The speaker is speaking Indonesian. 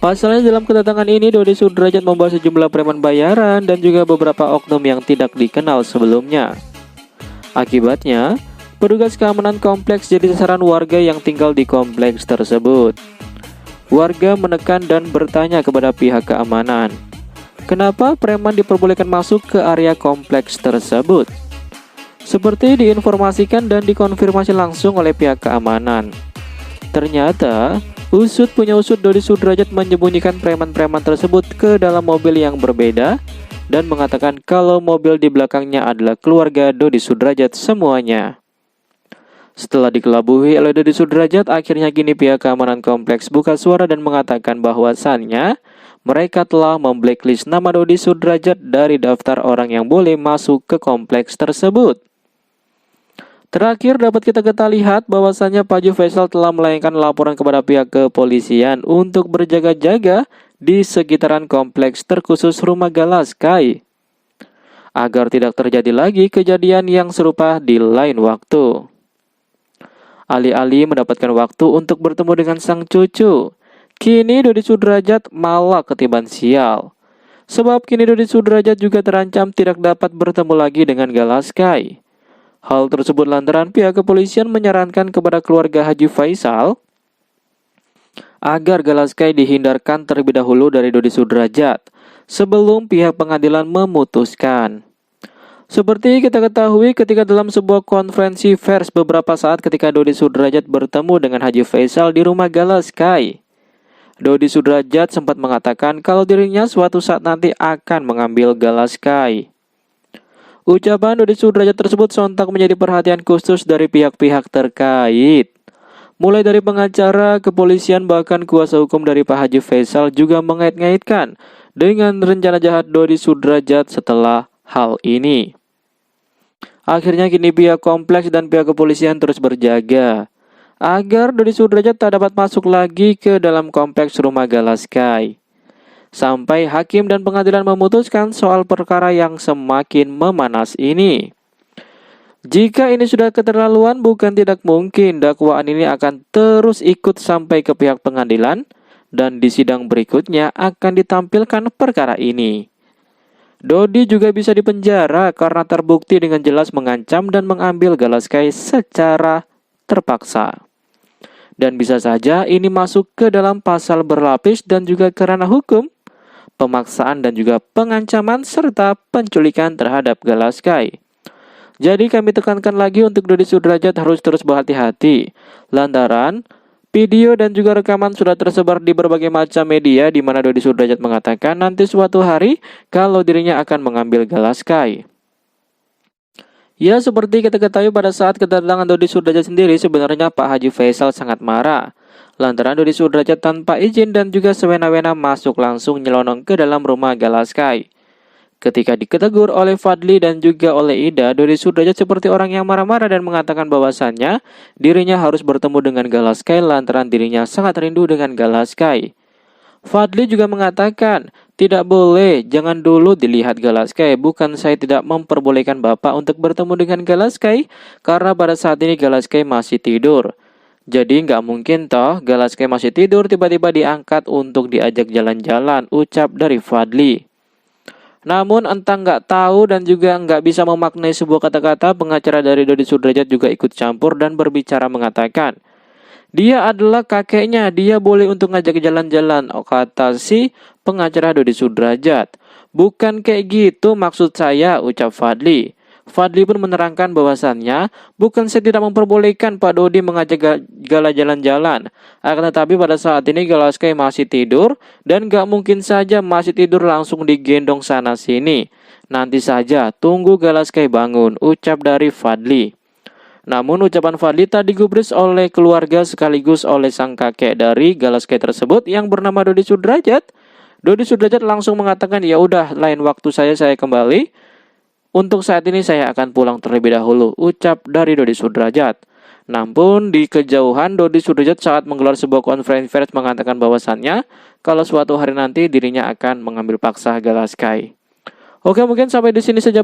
Pasalnya dalam kedatangan ini Dodi Sudrajat membawa sejumlah preman bayaran dan juga beberapa oknum yang tidak dikenal sebelumnya. Akibatnya, petugas keamanan kompleks jadi sasaran warga yang tinggal di kompleks tersebut. Warga menekan dan bertanya kepada pihak keamanan, kenapa preman diperbolehkan masuk ke area kompleks tersebut? Seperti diinformasikan dan dikonfirmasi langsung oleh pihak keamanan. Ternyata, usut punya usut Dodi Sudrajat menyembunyikan preman-preman tersebut ke dalam mobil yang berbeda dan mengatakan kalau mobil di belakangnya adalah keluarga Dodi Sudrajat semuanya. Setelah dikelabui oleh Dodi Sudrajat, akhirnya kini pihak keamanan kompleks buka suara dan mengatakan bahwasannya mereka telah memblacklist nama Dodi Sudrajat dari daftar orang yang boleh masuk ke kompleks tersebut. Terakhir dapat kita lihat bahwasannya Pak Haji Faisal telah melayangkan laporan kepada pihak kepolisian untuk berjaga-jaga di sekitaran kompleks terkhusus Rumah Galaskai agar tidak terjadi lagi kejadian yang serupa di lain waktu. Alih-alih mendapatkan waktu untuk bertemu dengan sang cucu, kini Dodi Sudrajat malah ketiban sial. Sebab kini Dodi Sudrajat juga terancam tidak dapat bertemu lagi dengan Galaskai. Hal tersebut lantaran pihak kepolisian menyarankan kepada keluarga Haji Faisal agar Galaskai dihindarkan terlebih dahulu dari Dodi Sudrajat sebelum pihak pengadilan memutuskan. Seperti kita ketahui ketika dalam sebuah konferensi pers beberapa saat ketika Dodi Sudrajat bertemu dengan Haji Faisal di rumah Galaskai, Dodi Sudrajat sempat mengatakan kalau dirinya suatu saat nanti akan mengambil Galaskai. Ucapan Dodi Sudrajat tersebut sontak menjadi perhatian khusus dari pihak-pihak terkait. Mulai dari pengacara, kepolisian, bahkan kuasa hukum dari Pak Haji Faisal juga mengait-ngaitkan dengan rencana jahat Dodi Sudrajat setelah hal ini. Akhirnya kini pihak kompleks dan pihak kepolisian terus berjaga agar Dodi Sudrajat tak dapat masuk lagi ke dalam kompleks Rumah Galaskai. Sampai hakim dan pengadilan memutuskan soal perkara yang semakin memanas ini. Jika ini sudah keterlaluan, bukan tidak mungkin dakwaan ini akan terus ikut sampai ke pihak pengadilan dan di sidang berikutnya akan ditampilkan perkara ini. Dodi juga bisa dipenjara karena terbukti dengan jelas mengancam dan mengambil Galaskai secara terpaksa. Dan bisa saja ini masuk ke dalam pasal berlapis dan juga ke ranah hukum, pemaksaan dan juga pengancaman serta penculikan terhadap Galaskai. Jadi kami tekankan lagi untuk Dodi Sudrajat harus terus berhati-hati lantaran video dan juga rekaman sudah tersebar di berbagai macam media di mana Dodi Sudrajat mengatakan nanti suatu hari kalau dirinya akan mengambil Galaskai. Ya, seperti kita ketahui pada saat kedatangan Dodi Sudrajat sendiri sebenarnya Pak Haji Faisal sangat marah lantaran Dodi Sudrajat tanpa izin dan juga sewena-wena masuk langsung nyelonong ke dalam rumah Galaskai. Ketika ditegur oleh Fadli dan juga oleh Ida, Dodi Sudrajat seperti orang yang marah-marah dan mengatakan bahwasannya dirinya harus bertemu dengan Galaskai lantaran dirinya sangat rindu dengan Galaskai. Fadli juga mengatakan, tidak boleh, jangan dulu dilihat Galaskai, bukan saya tidak memperbolehkan Bapak untuk bertemu dengan Galaskai karena pada saat ini Galaskai masih tidur. Jadi nggak mungkin toh Galaskai masih tidur tiba-tiba diangkat untuk diajak jalan-jalan, ucap dari Fadli. Namun entah nggak tahu dan juga nggak bisa memaknai sebuah kata-kata, pengacara dari Dodi Sudrajat juga ikut campur dan berbicara mengatakan, dia adalah kakeknya, dia boleh untuk ngajak jalan-jalan, kata si pengacara Dodi Sudrajat. Bukan kayak gitu maksud saya, ucap Fadli. Fadli pun menerangkan bahwasannya bukan saya tidak memperbolehkan Pak Dodi mengajak Gala jalan-jalan, akan tetapi pada saat ini Galaskai masih tidur dan gak mungkin saja masih tidur langsung digendong sana sini. Nanti saja tunggu Galaskai bangun, ucap dari Fadli. Namun ucapan Fadli tak digubris oleh keluarga sekaligus oleh sang kakek dari Galaskai tersebut yang bernama Dodi Sudrajat. Dodi Sudrajat langsung mengatakan ya udah lain waktu saya kembali. Untuk saat ini saya akan pulang terlebih dahulu, ucap dari Dodi Sudrajat. Namun di kejauhan Dodi Sudrajat saat menggelar sebuah konferensi pers mengatakan bahwasannya kalau suatu hari nanti dirinya akan mengambil paksa Galaskai. Oke, mungkin sampai di sini saja